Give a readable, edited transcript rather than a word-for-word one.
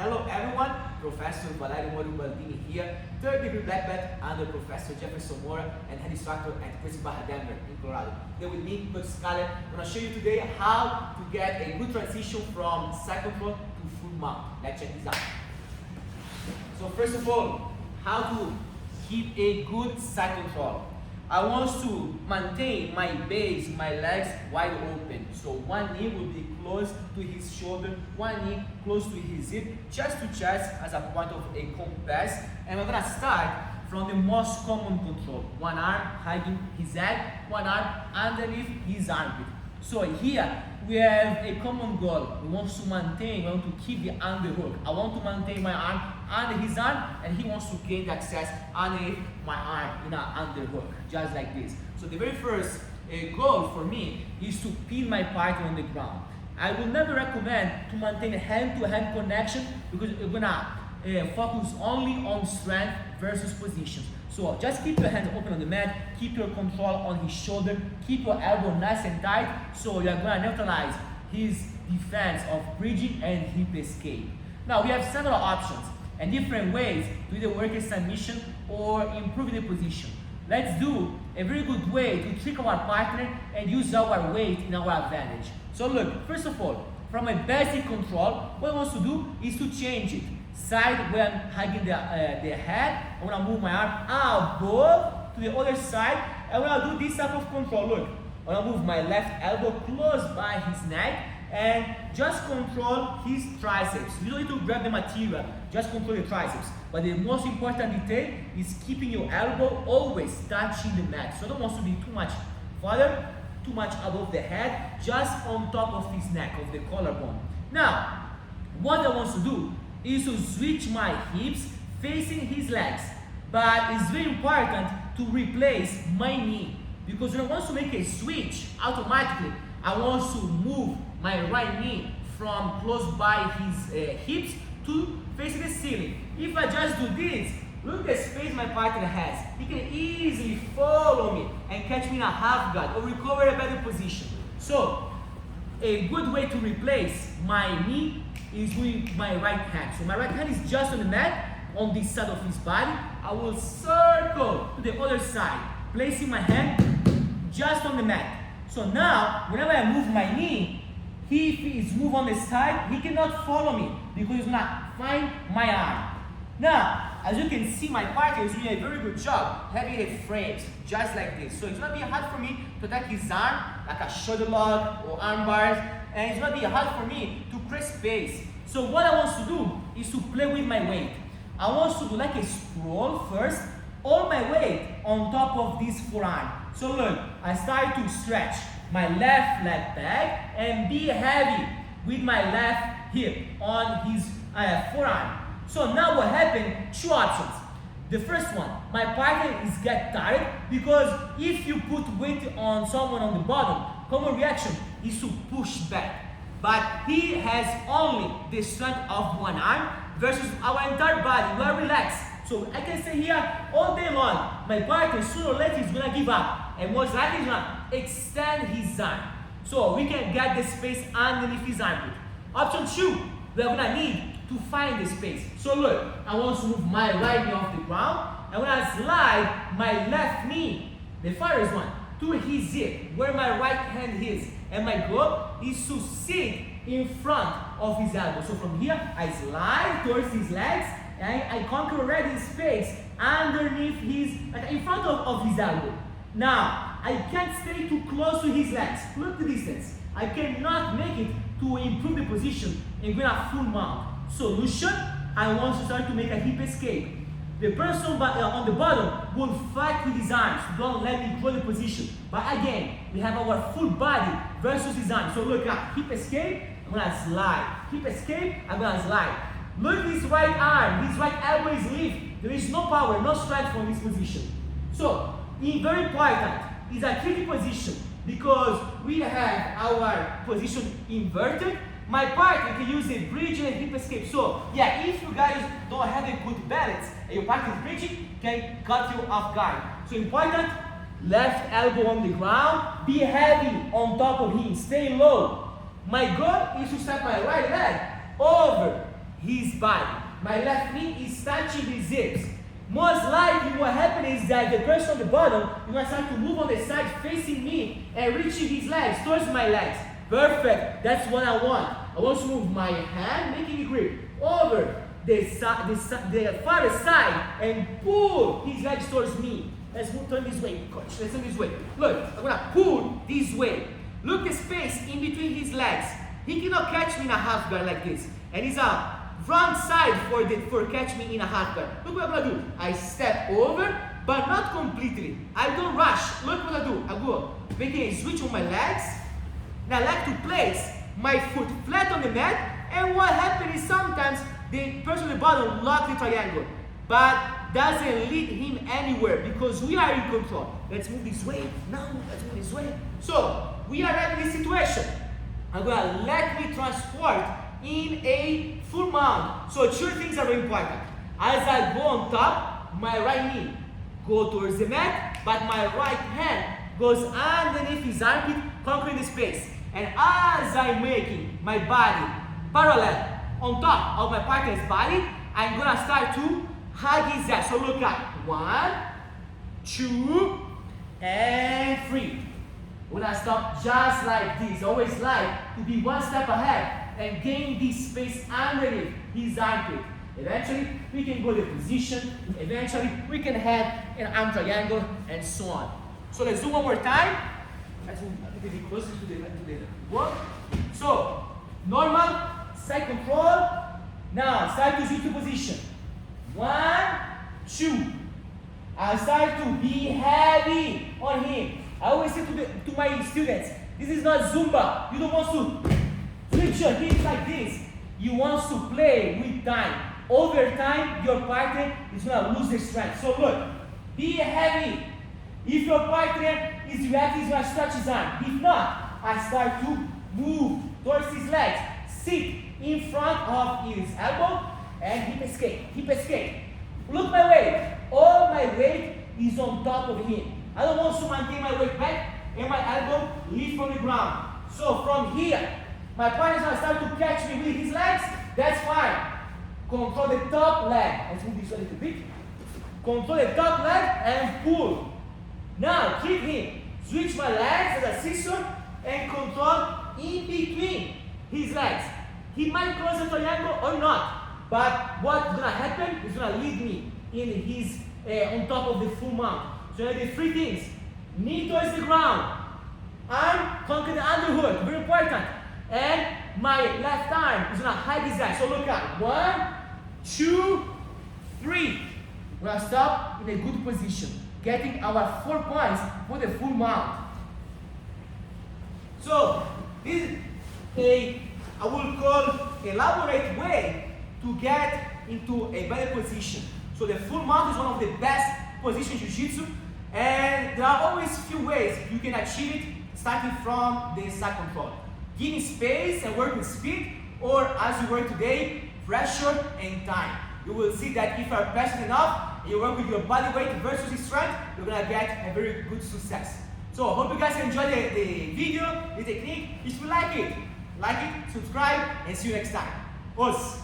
Hello everyone, Professor Valerio Mori Ubaldini here, 3rd degree black belt under Professor Mori and head instructor at University of Denver in Colorado. Here with me, Coach Scarlett. I'm going to show you today how to get a good transition from side control to full mount. Let's check this out. So first of all, how to keep a good side control. I want to maintain my base, my legs wide open. So one knee will be close to his shoulder, one knee close to his hip, chest to chest as a point of a compass. And we're gonna start from the most common control. One arm hugging his head, one arm underneath his armpit. So here we have a common goal. We want to maintain, we want to keep the underhook. I want to maintain my arm under his arm, and he wants to gain the access underneath my arm in an underhook, just like this. So the very first goal for me is to pin my partner on the ground. I will never recommend to maintain a hand-to-hand connection because you're gonna focus only on strength versus positions. So just keep your hands open on the mat, keep your control on his shoulder, keep your elbow nice and tight, so you're gonna neutralize his defense of bridging and hip escape. Now we have several options and different ways to either work a submission or improve the position. Let's do a very good way to trick our partner and use our weight in our advantage. So look, first of all, from a basic control, what I want to do is to change it. Side when I'm hugging the head, I want to move my arm above to the other side. I want to do this type of control. Look, I want to move my left elbow close by his neck and just control his triceps. You don't need to grab the material, just control the triceps. But the most important detail is keeping your elbow always touching the mat. So I don't want to be too much further, too much above the head, just on top of his neck, of the collarbone. Now, what I want to do is to switch my hips facing his legs. But it's very important to replace my knee, because when I want to make a switch automatically, I want to move my right knee from close by his hips to facing the ceiling. If I just do this, look at the space my partner has. He can easily follow me and catch me in a half guard or recover a better position. So, a good way to replace my knee is with my right hand. So my right hand is just on the mat, on this side of his body. I will circle to the other side, placing my hand just on the mat. So now, whenever I move my knee, if he is moved on the side, he cannot follow me because he's not find my arm. Now, as you can see, my partner is doing a very good job having a frame just like this. So it's not be hard for me to attack his arm like a shoulder lock or arm bars, and it's not be hard for me to create space. So what I want to do is to play with my weight. I want to do like a scroll first, all my weight on top of this forearm. So look, I start to stretch my left leg back and be heavy with my left hip on his forearm. So now what happened? Two options. The first one, my partner is get tired because if you put weight on someone on the bottom, common reaction is to push back. But he has only the strength of one arm versus our entire body. We are relaxed. So I can stay here all day long. My partner sooner or later is gonna give up. And most likely he's gonna extend his arm. So we can get the space underneath his armpit. Option two, we are gonna need to find the space. So look, I want to move my right knee off the ground. I want to slide my left knee, the farthest one, to his hip, where my right hand is. And my goal is to sit in front of his elbow. So from here, I slide towards his legs, and I conquer already space underneath his, like in front of his elbow. Now, I can't stay too close to his legs. Look the distance. I cannot make it to improve the position and go a full mount. Solution, I want to start to make a hip escape. The person on the bottom will fight with his arms. Don't let me control the position. But again, we have our full body versus his arms. So look at hip escape, I'm gonna slide. Hip escape, I'm gonna slide. Look at his right arm, his right elbow is lifted. There is no power, no strength from this position. So, very important, it's a tricky position because we have our position inverted. My partner can use a bridge and a hip escape. So, yeah, if you guys don't have a good balance and your partner is bridging, can cut you off guard. So important, left elbow on the ground, be heavy on top of him, stay low. My goal is to step my right leg over his body. My left knee is touching his hips. Most likely what happens is that the person on the bottom is going to start to move on the side facing me and reaching his legs towards my legs. Perfect. That's what I want. I want to move my hand, making a grip over the farther side and pull his legs towards me. Let's turn this way, coach. Let's turn this way. Look, I'm going to pull this way. Look the space in between his legs. He cannot catch me in a half guard like this. And he's a front side for catch me in a half guard. Look what I'm going to do. I step over, but not completely. I don't rush. Look what I do. I go making a switch on my legs. And I like to place my foot flat on the mat. And what happens is sometimes the person at the bottom locks the triangle, but doesn't lead him anywhere because we are in control. Let's move this way. Now, let's move this way. So, we are at this situation. I'm going to let me transport in a full mount. So, two things are very important. As I go on top, my right knee goes towards the mat, but my right hand goes underneath his armpit, conquering the space. And as I'm making my body parallel on top of my partner's body, I'm going to start to hug his ass. So look at 1, 2, and 3. When I stop just like this, always like to be one step ahead and gain this space underneath his armpit. Eventually, we can go to position. Eventually, we can have an arm triangle and so on. So let's do one more time. Let's move a little bit closer to the work. So, normal, side control. Now, start to switch to position. 1, 2. I start to be heavy on him. I always say to my students, this is not Zumba. You don't want to flip your hips like this. You want to play with time. Over time, your partner is going to lose their strength. So look, be heavy. If your partner is reacting, he's going to stretch his arm. If not, I start to move towards his legs. Sit in front of his elbow and hip escape. Look my weight. All my weight is on top of him. I don't want to maintain my weight back and my elbow lift from the ground. So from here, my partner is going to start to catch me with his legs. That's fine. Control the top leg. Let's move this a little bit. Control the top leg and pull. Now keep him. Switch my legs as a scissor and control in between his legs. He might cross the triangle or not, but what's going to happen is going to lead me in his on top of the full mount. So I did 3 things. Knee towards the ground. Arm conquer the underhook. Very important. And my left arm is going to hide his eye. So look at 1, 2, 3. We're going to stop in a good position, getting our 4 points for the full mount. So this is I will call elaborate way to get into a better position. So the full mount is one of the best positions in Jiu-Jitsu, and there are always few ways you can achieve it, starting from the side control. Giving space and working speed, or as you work today, pressure and time. You will see that if you are passionate enough, and you work with your body weight versus strength, you're gonna get a very good success. So I hope you guys enjoy the video, the technique. If you like it, subscribe, and see you next time. Os!